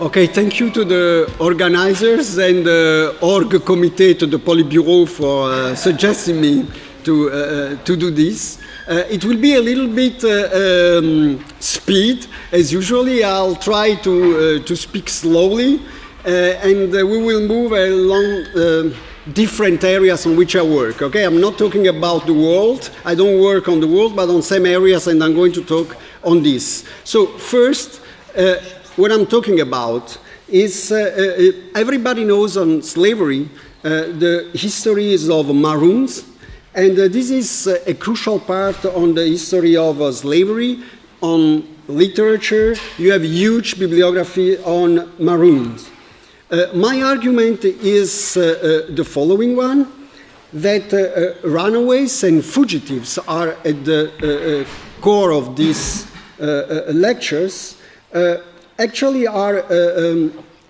Okay, thank you to the organizers and the org committee, to the Politburo for suggesting me to do this. It will be a little bit speed, as usually. I'll try to speak slowly, and we will move along different areas on which I work. Okay, I'm not talking about the world. I don't work on the world, but on some areas, and I'm going to talk on this. So first, what I'm talking about is everybody knows on slavery the histories of maroons, and this is a crucial part on the history of slavery. On literature, you have huge bibliography on maroons. My argument is the following one, that runaways and fugitives are at the core of these lectures, actually are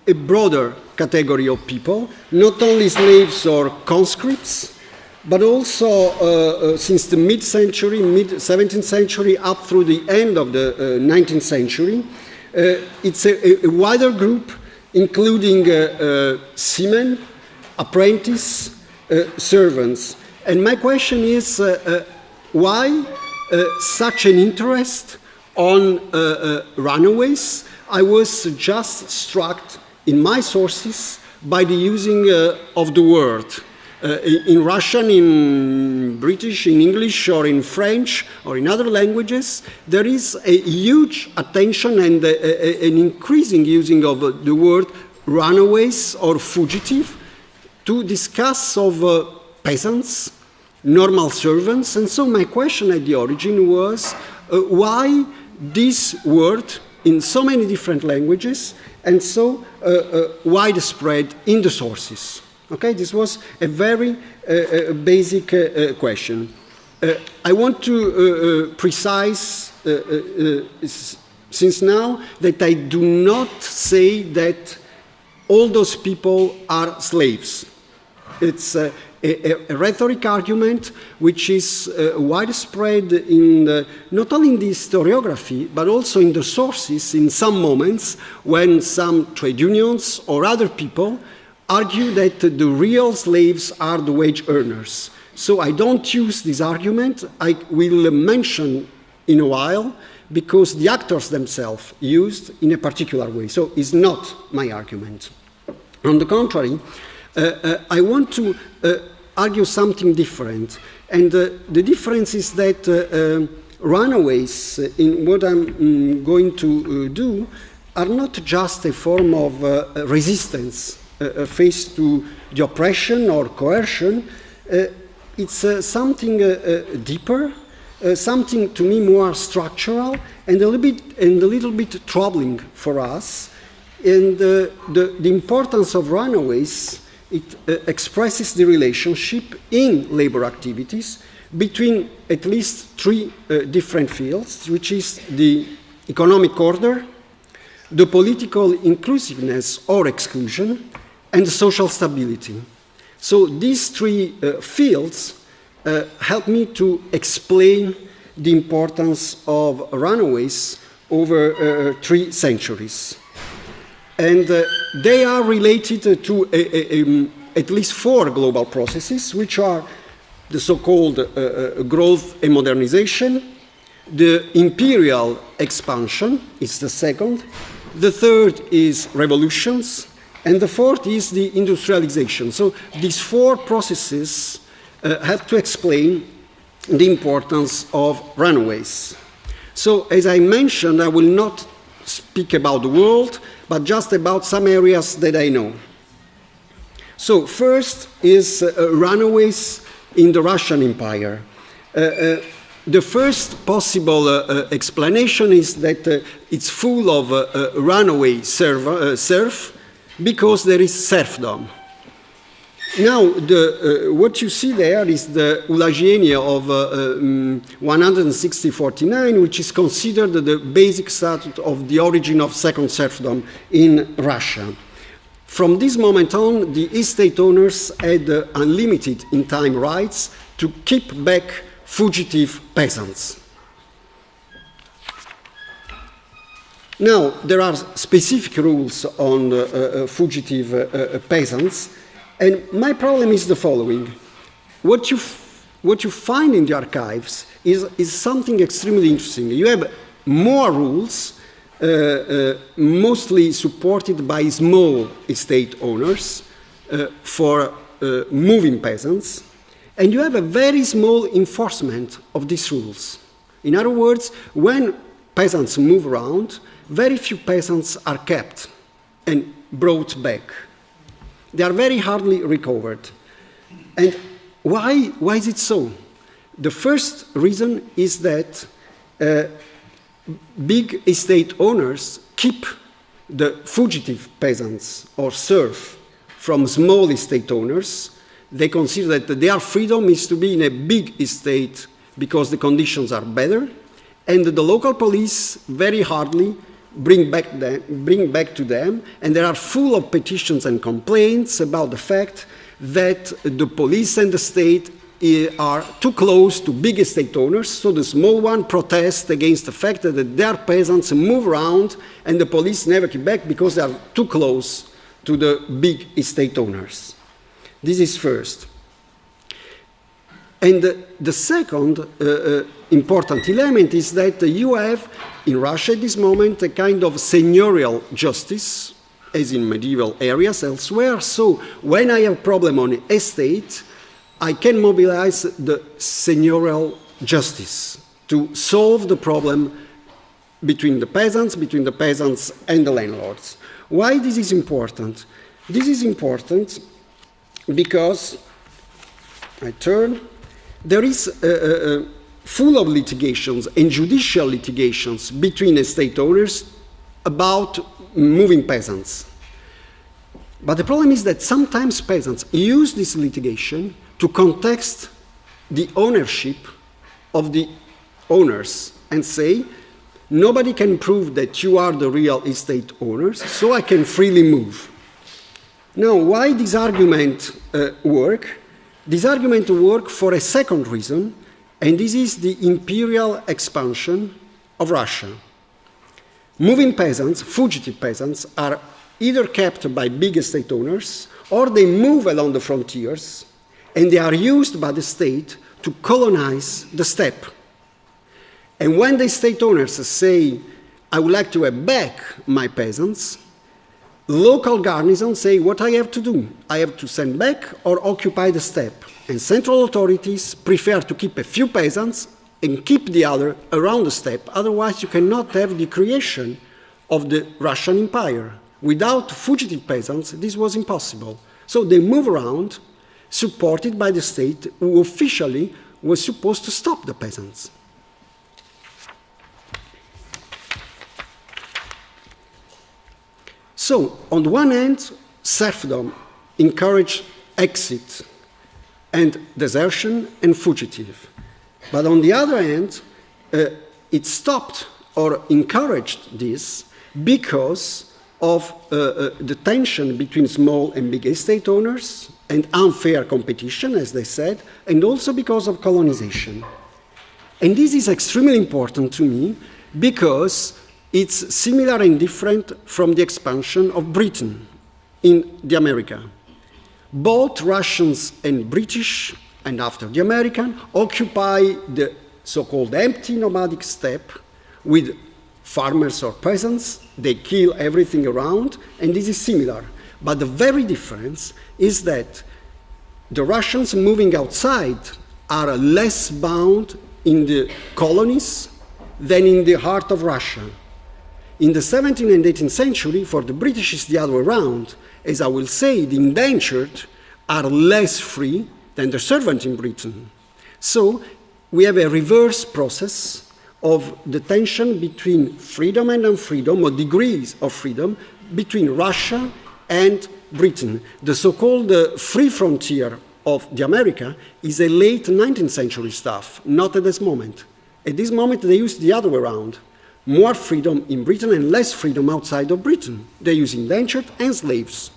a broader category of people, not only slaves or conscripts, but also since the mid-century, mid-17th century, up through the end of the 19th century. It's a wider group, including seamen, apprentices, servants. And my question is, why such an interest on runaways? I was just struck in my sources by the using of the word. In Russian, in British, in English, or in French, or in other languages, there is a huge attention and an increasing using of the word runaways or fugitive to discuss of peasants, normal servants. And so my question at the origin was why this word in so many different languages and so widespread in the sources. Okay, this was a very basic question. I want to precise since now that I do not say that all those people are slaves. It's a rhetoric argument which is widespread in not only in the historiography, but also in the sources in some moments when some trade unions or other people argue that the real slaves are the wage earners. So I don't use this argument. I will mention in a while because the actors themselves used in a particular way. So it's not my argument. On the contrary, I want to argue something different. And the difference is that runaways, in what I'm going to do, are not just a form of resistance faced to the oppression or coercion. It's something deeper, something to me more structural and a little bit troubling for us. And the importance of runaways, it expresses the relationship in labor activities between at least three different fields, which is the economic order, the political inclusiveness or exclusion, and social stability. So these three fields help me to explain the importance of runaways over 3 centuries. And they are related to at least 4 global processes, which are the so-called growth and modernization, the imperial expansion is the second, the third is revolutions, and the fourth is the industrialization. So these 4 processes have to explain the importance of runaways. So as I mentioned, I will not speak about the world, but just about some areas that I know. So first is runaways in the Russian Empire. The first possible explanation is that it's full of runaway serf because there is serfdom. Now, what you see there is the Ulagienia of 160-49, which is considered the basic statute of the origin of second serfdom in Russia. From this moment on, the estate owners had unlimited in time rights to keep back fugitive peasants. Now, there are specific rules on fugitive peasants, and my problem is the following. What you find in the archives is something extremely interesting. You have more rules, mostly supported by small estate owners for moving peasants, and you have a very small enforcement of these rules. In other words, when peasants move around, very few peasants are kept and brought back. They are very hardly recovered. And why is it so? The first reason is that big estate owners keep the fugitive peasants or serfs from small estate owners. They consider that their freedom is to be in a big estate because the conditions are better, and the local police very hardly bring back to them, and they are full of petitions and complaints about the fact that the police and the state are too close to big estate owners, so the small one protests against the fact that their peasants move around and the police never keep back because they are too close to the big estate owners. This is first. And the second important element is that you have in Russia at this moment a kind of seigneurial justice, as in medieval areas elsewhere. So when I have a problem on estate, I can mobilize the seigneurial justice to solve the problem between the peasants and the landlords. Why this is important? This is important because, there is full of litigations and judicial litigations between estate owners about moving peasants. But the problem is that sometimes peasants use this litigation to contest the ownership of the owners and say, nobody can prove that you are the real estate owners, so I can freely move. Now, why this argument work? This argument works for a second reason, and this is the imperial expansion of Russia. Moving peasants, fugitive peasants, are either kept by big estate owners, or they move along the frontiers, and they are used by the state to colonize the steppe. And when the estate owners say, I would like to have back my peasants, local garrisons say, what I have to do? I have to send back or occupy the steppe. And central authorities prefer to keep a few peasants and keep the other around the steppe. Otherwise, you cannot have the creation of the Russian Empire. Without fugitive peasants, this was impossible. So they move around, supported by the state, who officially was supposed to stop the peasants. So, on the one hand, serfdom encouraged exit and desertion and fugitive. But on the other hand, it stopped or encouraged this because of the tension between small and big estate owners and unfair competition, as they said, and also because of colonization. And this is extremely important to me because it's similar and different from the expansion of Britain in the America. Both Russians and British, and after the American, occupy the so-called empty nomadic steppe with farmers or peasants. They kill everything around, and this is similar. But the very difference is that the Russians moving outside are less bound in the colonies than in the heart of Russia. In the 17th and 18th century, for the British, it's the other way around. As I will say, the indentured are less free than the servant in Britain. So we have a reverse process of the tension between freedom and unfreedom, or degrees of freedom, between Russia and Britain. The so-called free frontier of the America is a late 19th century stuff, not at this moment. At this moment, they use the other way around. More freedom in Britain and less freedom outside of Britain. They use indentured and slaves,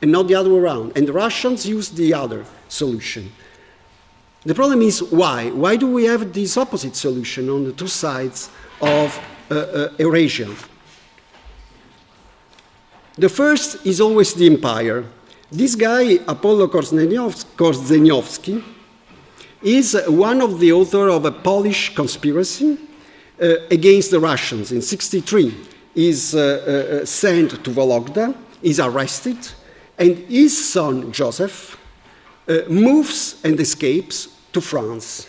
and not the other way around. And the Russians use the other solution. The problem is why? Why do we have this opposite solution on the two sides of Eurasia? The first is always the empire. This guy, Apollo Korzeniowski, is one of the authors of a Polish conspiracy against the Russians. In 1963, he's sent to Vologda, is arrested, and his son, Joseph, moves and escapes to France.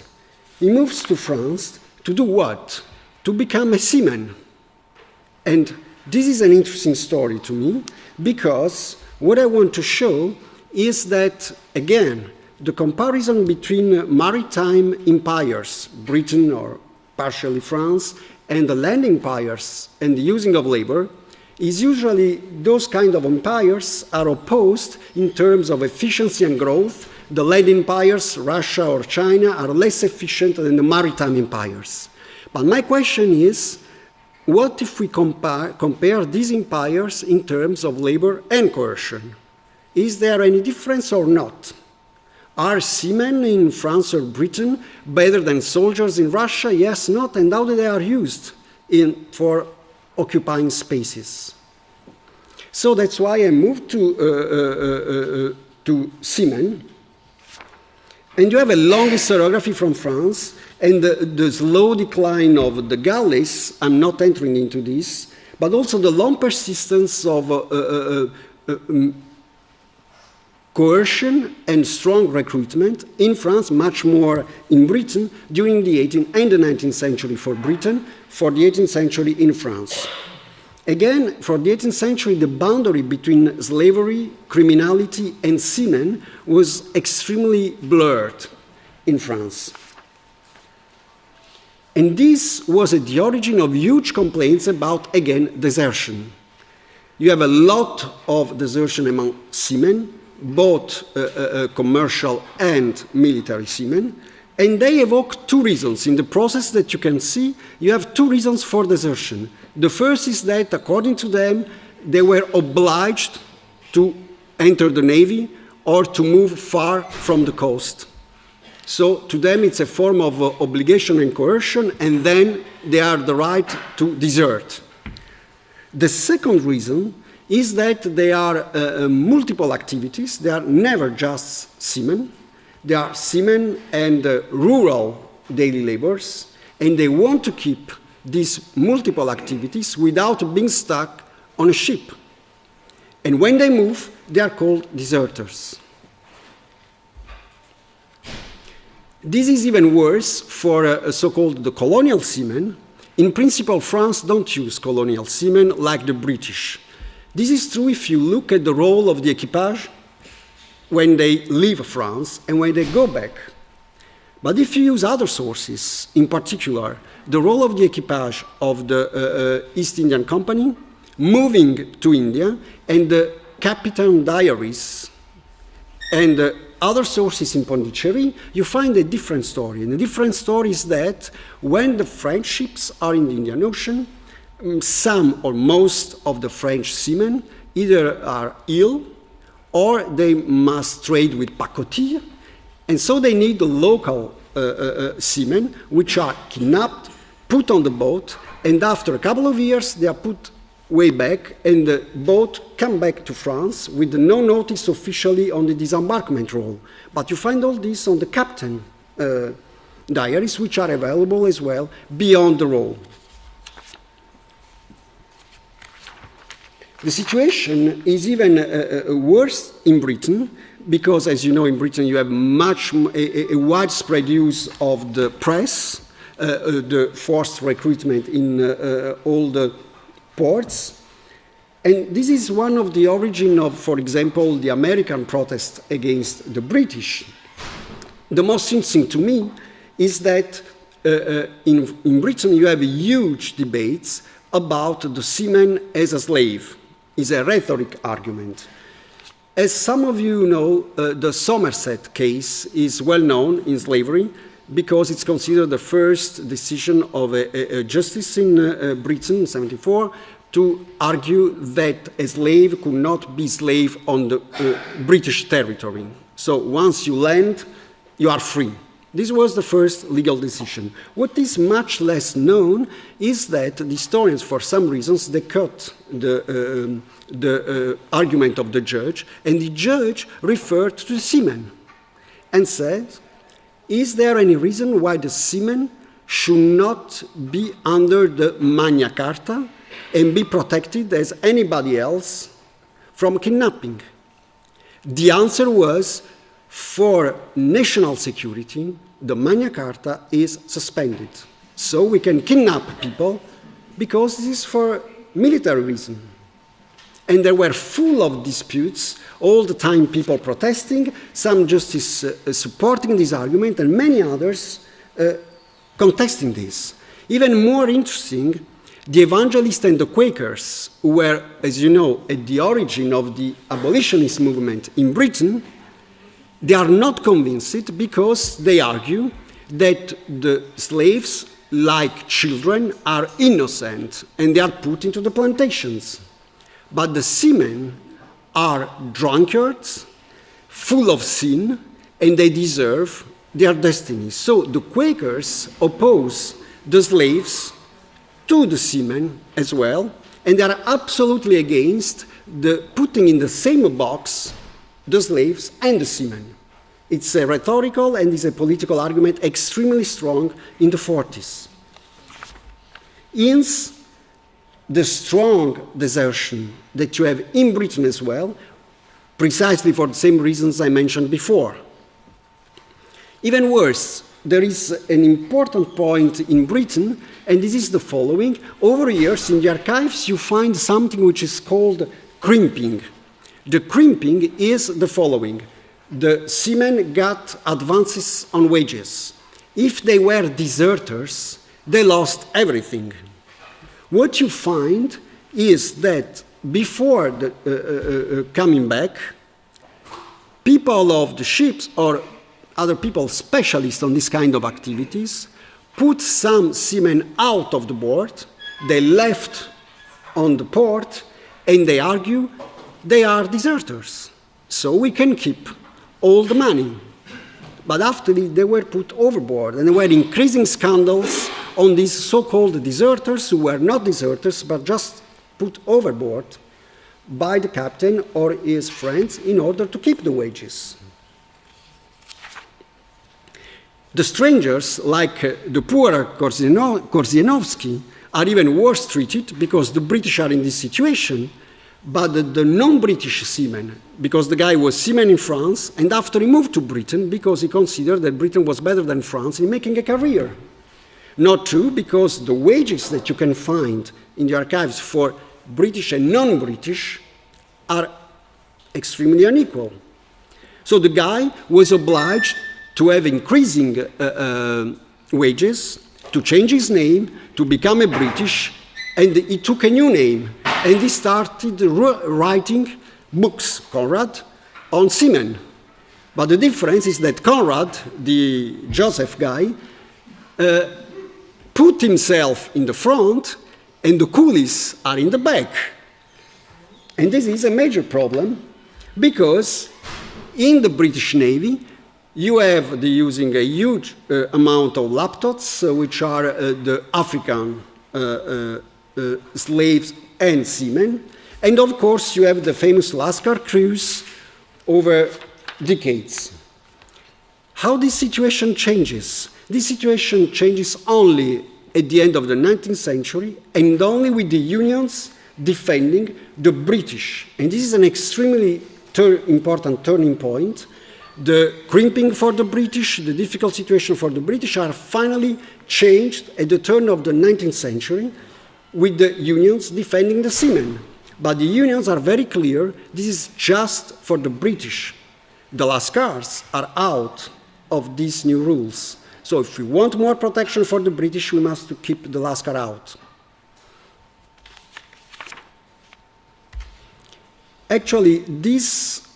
He moves to France to do what? To become a seaman. And this is an interesting story to me, because what I want to show is that, again, the comparison between maritime empires, Britain or partially France, and the land empires and the using of labor, is usually those kind of empires are opposed in terms of efficiency and growth. The land empires, Russia or China, are less efficient than the maritime empires. But my question is, what if we compare these empires in terms of labor and coercion? Is there any difference or not? Are seamen in France or Britain better than soldiers in Russia? Yes, not, and how they are used for occupying spaces? So that's why I moved to seamen. And you have a long historiography from France, and the slow decline of the galleys, I'm not entering into this, but also the long persistence of coercion and strong recruitment in France, much more in Britain, during the 18th and the 19th century for Britain, for the 18th century in France. Again, for the 18th century, the boundary between slavery, criminality, and seamen was extremely blurred in France. And this was at the origin of huge complaints about, again, desertion. You have a lot of desertion among seamen, both commercial and military seamen, and they evoke two reasons. In the process that you can see, you have two reasons for desertion. The first is that, according to them, they were obliged to enter the Navy or to move far from the coast. So to them, it's a form of obligation and coercion, and then they have the right to desert. The second reason is that there are multiple activities. They are never just seamen. They are seamen and rural daily laborers, and they want to keep these multiple activities without being stuck on a ship. And when they move, they are called deserters. This is even worse for so-called the colonial seamen. In principle, France don't use colonial seamen like the British. This is true if you look at the role of the equipage when they leave France and when they go back. But if you use other sources, in particular, the role of the equipage of the East Indian Company moving to India, and the Captain diaries and other sources in Pondicherry, you find a different story. And the different story is that when the French ships are in the Indian Ocean, some or most of the French seamen either are ill or they must trade with pacotille, and so they need the local seamen, which are kidnapped, put on the boat, and after a couple of years they are put way back, and the boat come back to France with no notice officially on the disembarkment roll. But you find all this on the captain diaries, which are available as well beyond the roll. The situation is even worse in Britain, because, as you know, in Britain you have a widespread use of the press, the forced recruitment in all the ports. And this is one of the origin of, for example, the American protest against the British. The most interesting to me is that in Britain you have huge debates about the seaman as a slave. It's a rhetoric argument. As some of you know, the Somerset case is well known in slavery because it's considered the first decision of a justice in Britain in 1974 to argue that a slave could not be slave on the British territory. So once you land, you are free. This was the first legal decision. What is much less known is that the historians, for some reasons, they cut the argument of the judge, and the judge referred to the seamen and said, is there any reason why the seamen should not be under the Magna Carta and be protected as anybody else from kidnapping? The answer was, for national security, the Magna Carta is suspended. So we can kidnap people because this is for military reason. And there were full of disputes, all the time people protesting, some justices supporting this argument, and many others contesting this. Even more interesting, the evangelists and the Quakers, who were, as you know, at the origin of the abolitionist movement in Britain, they are not convinced because they argue that the slaves, like children, are innocent and they are put into the plantations. But the seamen are drunkards, full of sin, and they deserve their destiny. So the Quakers oppose the slaves to the seamen as well, and they are absolutely against the putting in the same box the slaves and the seamen. It's a rhetorical and is a political argument extremely strong in the 40s. Hence, the strong desertion that you have in Britain as well, precisely for the same reasons I mentioned before. Even worse, there is an important point in Britain, and this is the following. Over years, in the archives, you find something which is called crimping. The crimping is the following. The seamen got advances on wages. If they were deserters, they lost everything. What you find is that before coming back, people of the ships or other people specialists on this kind of activities put some seamen out of the board, they left on the port, and they argue they are deserters. So we can keep all the money. But after they were put overboard, and there were increasing scandals on these so-called deserters who were not deserters, but just put overboard by the captain or his friends in order to keep the wages. The strangers, like the poorer Korzeniowski, are even worse treated because the British are in this situation, but the non-British seamen, because the guy was seaman in France, and after he moved to Britain because he considered that Britain was better than France in making a career. Not true, because the wages that you can find in the archives for British and non-British are extremely unequal. So the guy was obliged to have increasing wages, to change his name, to become a British, and he took a new name, and he started writing books, Conrad, on seamen. But the difference is that Conrad, the Joseph guy, put himself in the front, and the coolies are in the back. And this is a major problem, because in the British Navy, you have using a huge amount of laptops, which are the African slaves and seamen. And of course, you have the famous Lascar cruise over decades. How this situation changes? This situation changes only at the end of the 19th century, and only with the unions defending the British. And this is an extremely important turning point. The crimping for the British, the difficult situation for the British are finally changed at the turn of the 19th century with the unions defending the seamen. But the unions are very clear, this is just for the British. The Lascars are out of these new rules. So if we want more protection for the British, we must keep the Lascar out. Actually, this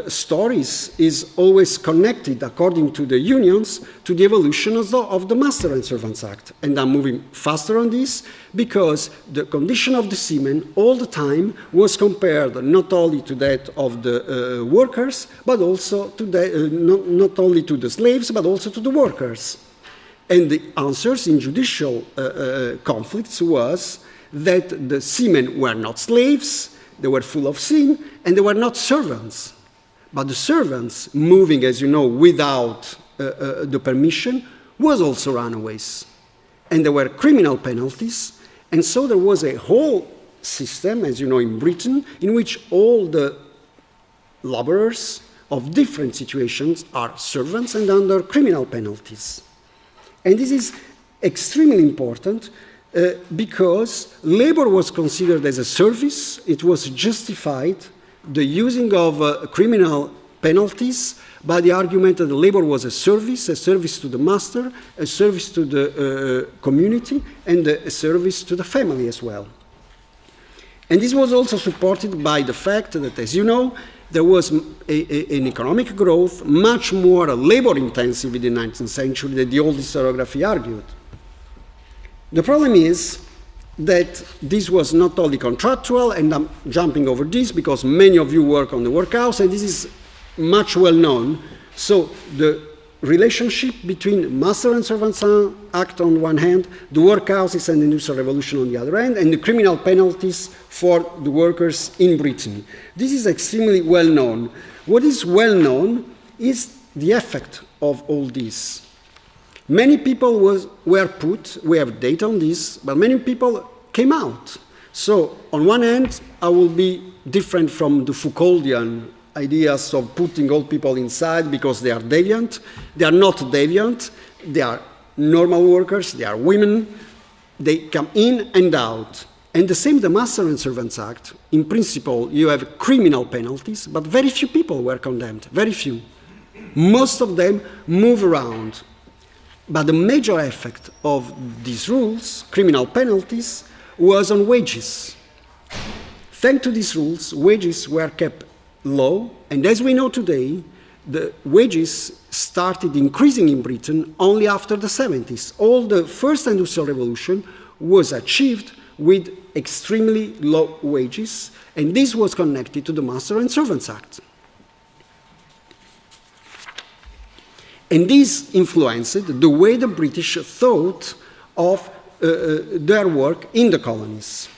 stories is always connected, according to the unions, to the evolution of the Master and Servants Act. And I'm moving faster on this because the condition of the seamen all the time was compared not only to that of the workers, but also to the, not only to the slaves, but also to the workers. And the answers in judicial conflicts was that the seamen were not slaves, they were full of sin, and they were not servants. But the servants, moving, as you know, without the permission, was also runaways. And there were criminal penalties, and so there was a whole system, as you know, in Britain, in which all the laborers of different situations are servants and under criminal penalties. And this is extremely important because labor was considered as a service. It was justified, the using of criminal penalties, by the argument that the labor was a service to the master, a service to the community, and a service to the family as well. And this was also supported by the fact that, as you know, there was an economic growth much more labor-intensive in the 19th century than the old historiography argued. The problem is that this was not only contractual, and I'm jumping over this because many of you work on the workhouse, and this is much well known. So the relationship between Master and Servants Act on one hand, the workhouses and the Industrial Revolution on the other hand, and the criminal penalties for the workers in Britain. This is extremely well known. What is well known is the effect of all this. Many people were put, we have data on this, but many people came out. So on one hand, I will be different from the Foucauldian ideas of putting all people inside because they are deviant. They are not deviant. They are normal workers. They are women. They come in and out. And the same the Master and Servants Act. In principle, you have criminal penalties, but very few people were condemned. Very few. Most of them move around. But the major effect of these rules, criminal penalties, was on wages. Thanks to these rules, wages were kept low, and as we know today, the wages started increasing in Britain only after the 70s. All the first industrial revolution was achieved with extremely low wages, and this was connected to the Master and Servants Act. And this influenced the way the British thought of their work in the colonies.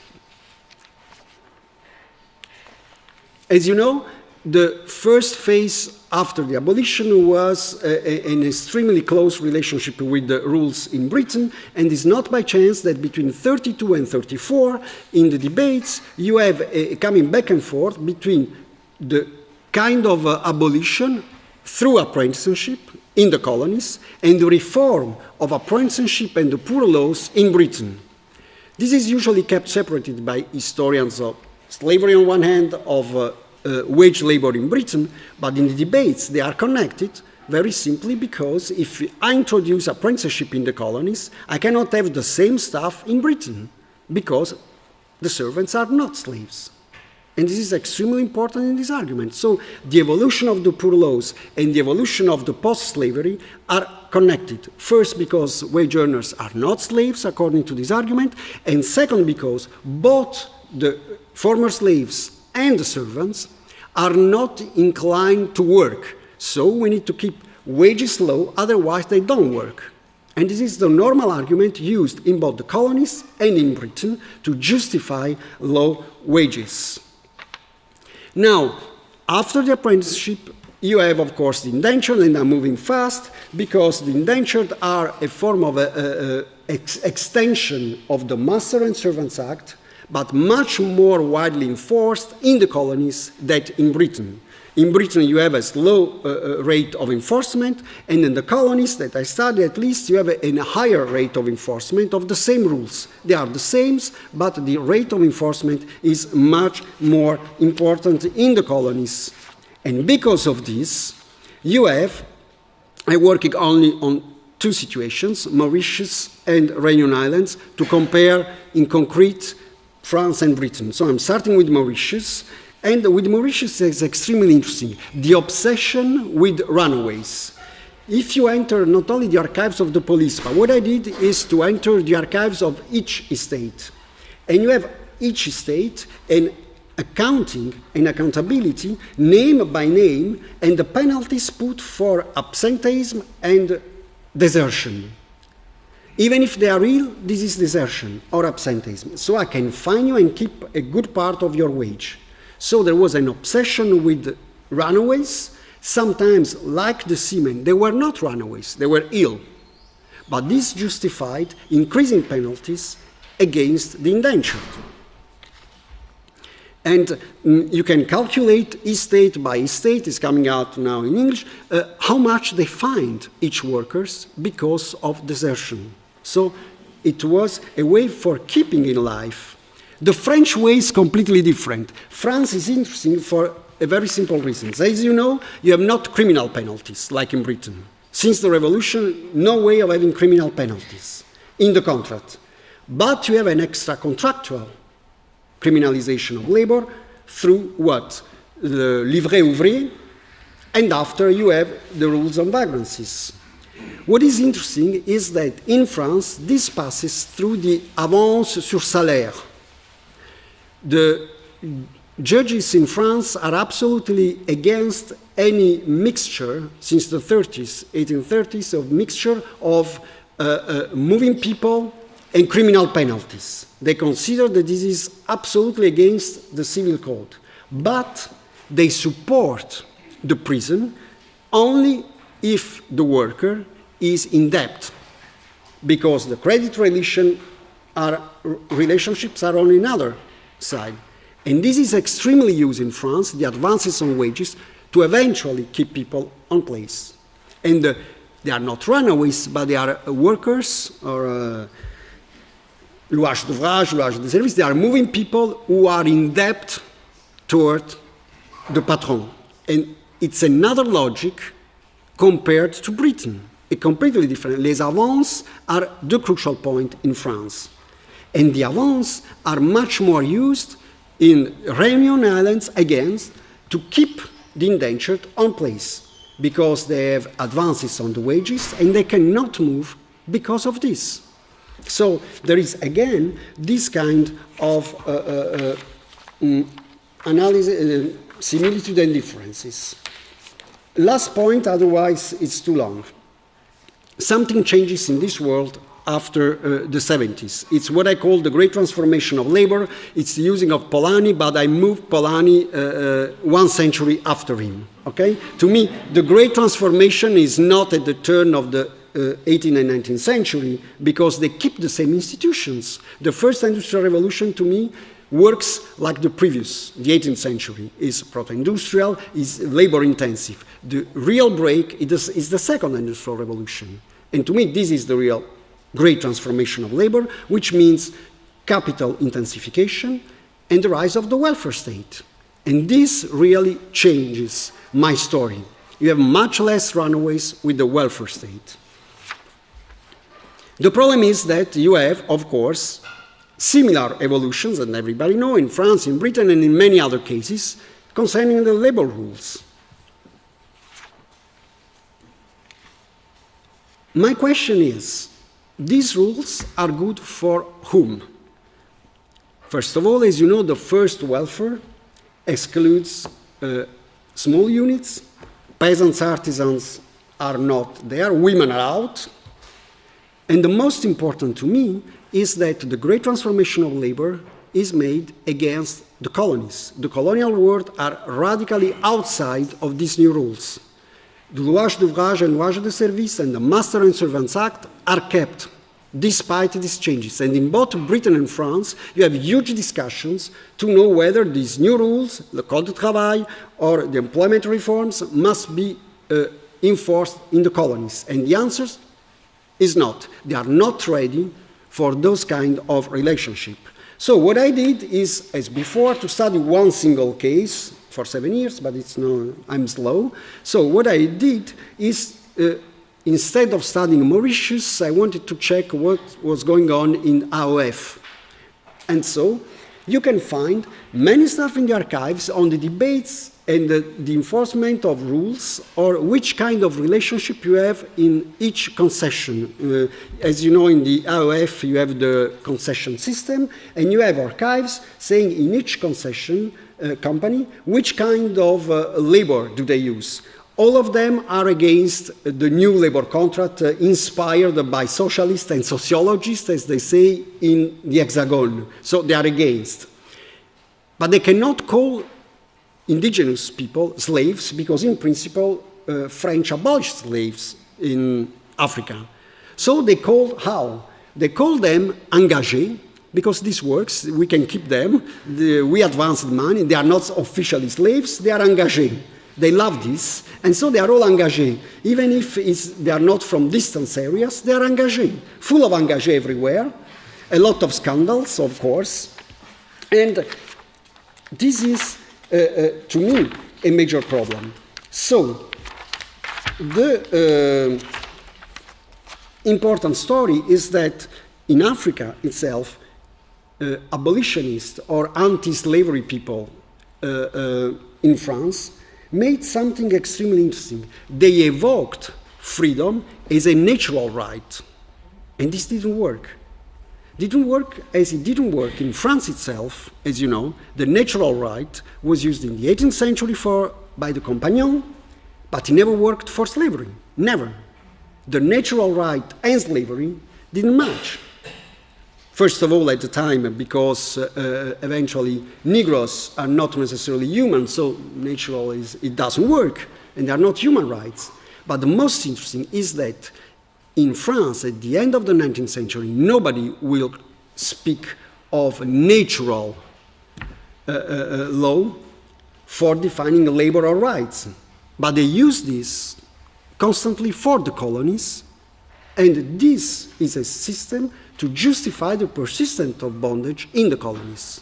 As you know, the first phase after the abolition was an extremely close relationship with the rules in Britain, and it's not by chance that between 32 and 34, in the debates, you have a coming back and forth between the kind of abolition through apprenticeship in the colonies and the reform of apprenticeship and the poor laws in Britain. This is usually kept separated by historians of slavery on one hand, of wage labor in Britain, but in the debates they are connected very simply because if I introduce apprenticeship in the colonies, I cannot have the same stuff in Britain because the servants are not slaves. And this is extremely important in this argument. So the evolution of the poor laws and the evolution of the post-slavery are connected. First, because wage earners are not slaves, according to this argument, and second, because both the former slaves and the servants are not inclined to work. So we need to keep wages low, otherwise they don't work. And this is the normal argument used in both the colonies and in Britain to justify low wages. Now, after the apprenticeship, you have, of course, the indentured, and I'm moving fast, because the indentured are a form of extension of the Master and Servants Act, but much more widely enforced in the colonies than in Britain. In Britain, you have a slow rate of enforcement, and in the colonies that I studied, at least, you have a higher rate of enforcement of the same rules. They are the same, but the rate of enforcement is much more important in the colonies. And because of this, you have, I'm working only on two situations, Mauritius and Réunion Islands, to compare in concrete France and Britain. So I'm starting with Mauritius, And with Mauritius, it's extremely interesting. The obsession with runaways. If you enter not only the archives of the police, but what I did is to enter the archives of each estate. And you have each estate and accounting and accountability, name by name, and the penalties put for absenteeism and desertion. Even if they are real, this is desertion or absenteeism. So I can fine you and keep a good part of your wage. So there was an obsession with runaways. Sometimes, like the seamen, they were not runaways, they were ill. But this justified increasing penalties against the indentured. And you can calculate estate by estate, it's coming out now in English, how much they fined each workers because of desertion. So it was a way for keeping in life. The French way is completely different. France is interesting for a very simple reason. As you know, you have not criminal penalties like in Britain. Since the revolution, no way of having criminal penalties in the contract. But you have an extra contractual criminalization of labor through what? The livret ouvrier, and after you have the rules on vagrancies. What is interesting is that in France, this passes through the avance sur salaire. The judges in France are absolutely against any mixture, since the 30s, 1830s, of mixture of moving people and criminal penalties. They consider that this is absolutely against the civil code. But they support the prison only if the worker is in debt, because the credit relationships are on another side. And this is extremely used in France, the advances on wages, to eventually keep people on place. And they are not runaways, but they are workers or louage d'ouvrage, louage de service. They are moving people who are in debt toward the patron. And it's another logic compared to Britain, a completely different. Les avances are the crucial point in France. And the avances are much more used in Réunion Islands, again, to keep the indentured on place, because they have advances on the wages and they cannot move because of this. So there is, again, this kind of analysis, similitude and differences. Last point, otherwise it's too long. Something changes in this world after the 70s. It's what I call the great transformation of labor. It's the using of Polanyi, but I moved Polanyi 1 century after him. Okay? To me, the great transformation is not at the turn of the 18th and 19th century, because they keep the same institutions. The first industrial revolution, to me, works like the previous, the 18th century, is proto-industrial, is labor-intensive. The real break is the second industrial revolution. And to me, this is the real great transformation of labor, which means capital intensification and the rise of the welfare state. And this really changes my story. You have much less runaways with the welfare state. The problem is that you have, of course, similar evolutions, and everybody knows, in France, in Britain, and in many other cases, concerning the labor rules. My question is, these rules are good for whom? First of all, as you know, the first welfare excludes small units. Peasants, artisans are not there. Women are out. And the most important to me is that the great transformation of labor is made against the colonies. The colonial world are radically outside of these new rules. The louage d'ouvrage and louage de service and the Master and Servants Act are kept despite these changes. And in both Britain and France, you have huge discussions to know whether these new rules, the Code du Travail or the employment reforms, must be enforced in the colonies. And the answer is not. They are not ready for those kind of relationship. So what I did is, as before, to study one single case for 7 years, but I'm slow. So what I did is, instead of studying Mauritius, I wanted to check what was going on in AOF. And so you can find many stuff in the archives on the debates and the enforcement of rules, or which kind of relationship you have in each concession. As you know, in the AOF, you have the concession system, and you have archives saying in each concession company, which kind of labor do they use. All of them are against the new labor contract inspired by socialists and sociologists, as they say, in the Hexagon. So they are against. But they cannot call indigenous people slaves, because in principle, French abolished slaves in Africa. So they call, how? They call them engagés, because this works, we can keep them, we advance the money, they are not officially slaves, they are engagés. They love this, and so they are all engagés. Even if they are not from distant areas, they are engagés, full of engagés everywhere, a lot of scandals, of course, and this is, to me, a major problem. So, the important story is that in Africa itself, abolitionists or anti-slavery people in France made something extremely interesting. They evoked freedom as a natural right, and this didn't work. Didn't work as it didn't work in France itself. As you know, the natural right was used in the 18th century by the Compagnons, but it never worked for slavery, never. The natural right and slavery didn't match. First of all, at the time, because eventually Negroes are not necessarily human, so natural it doesn't work, and they are not human rights. But the most interesting is that in France, at the end of the 19th century, nobody will speak of natural law for defining labor or rights. But they use this constantly for the colonies, and this is a system to justify the persistence of bondage in the colonies.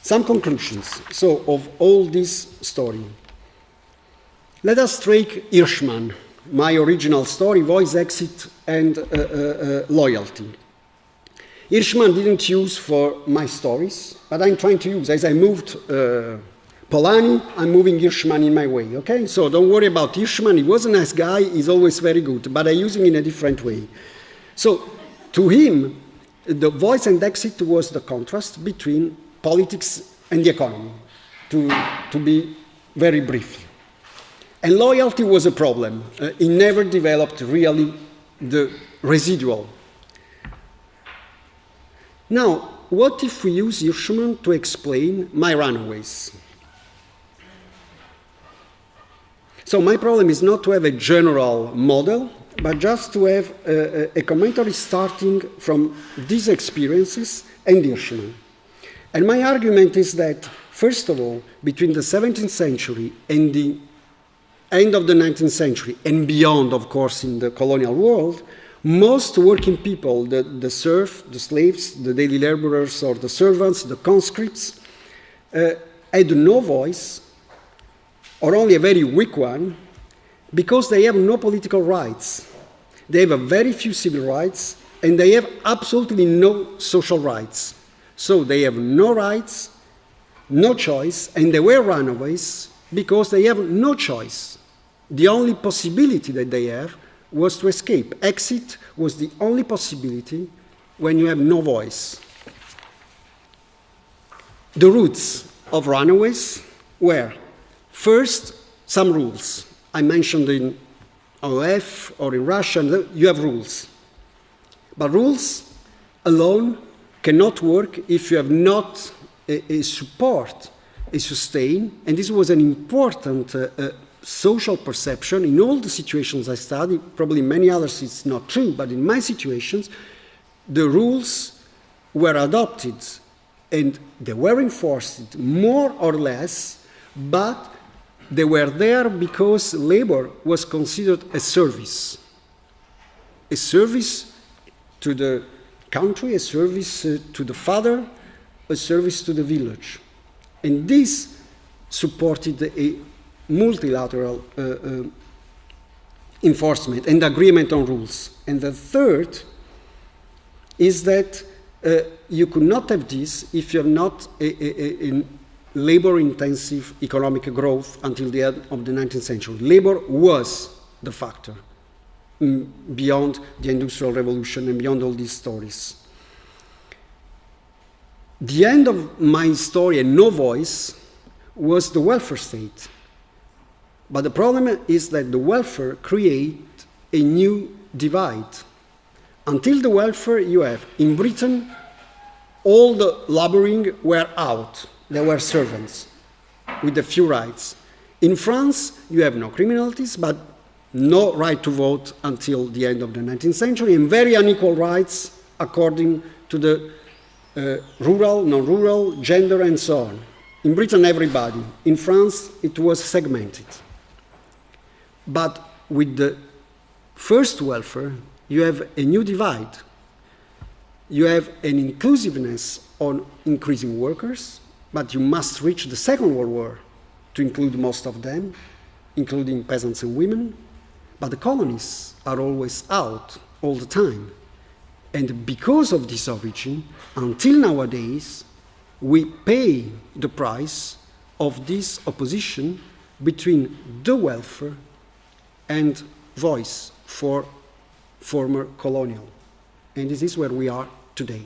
Some conclusions, so, of all this story. Let us take Hirschman, my original story, Voice, Exit, and Loyalty. Hirschman didn't use for my stories, but I'm trying to use, as I moved Polanyi, I'm moving Hirschman in my way, okay? So don't worry about Hirschman, he was a nice guy, he's always very good, but I use him in a different way. So to him, the Voice and Exit was the contrast between politics and the economy, to be very brief. And loyalty was a problem. It never developed really the residual. Now, what if we use Hirschman to explain My Runaways? So my problem is not to have a general model, but just to have a commentary starting from these experiences and Hirschman. And my argument is that, first of all, between the 17th century and the end of the 19th century, and beyond, of course, in the colonial world, most working people, the serfs, the slaves, the daily laborers, or the servants, the conscripts, had no voice, or only a very weak one, because they have no political rights. They have a very few civil rights, and they have absolutely no social rights. So they have no rights, no choice, and they were runaways because they have no choice. The only possibility that they have was to escape. Exit was the only possibility when you have no voice. The roots of runaways were, first, some rules. I mentioned in OF or in Russia, you have rules. But rules alone cannot work if you have not a support, a sustain, and this was an important social perception in all the situations I studied. Probably in many others it's not true, but in my situations, the rules were adopted and they were enforced more or less, but they were there because labor was considered a service to the country, a service to the father, a service to the village. And this supported a multilateral enforcement and agreement on rules. And the third is that you could not have this if you have not a labor-intensive economic growth until the end of the 19th century. Labor was the factor beyond the Industrial Revolution and beyond all these stories. The end of my story, and no voice, was the welfare state. But the problem is that the welfare creates a new divide. Until the welfare, you have, in Britain, all the laboring were out. They were servants with a few rights. In France, you have no criminalities, but no right to vote until the end of the 19th century, and very unequal rights according to the rural, non-rural, gender, and so on. In Britain, everybody. In France, it was segmented. But with the first welfare, you have a new divide. You have an inclusiveness on increasing workers, but you must reach the Second World War to include most of them, including peasants and women. But the colonies are always out all the time. And because of this origin, until nowadays, we pay the price of this opposition between the welfare and voice for former colonial. And this is where we are today.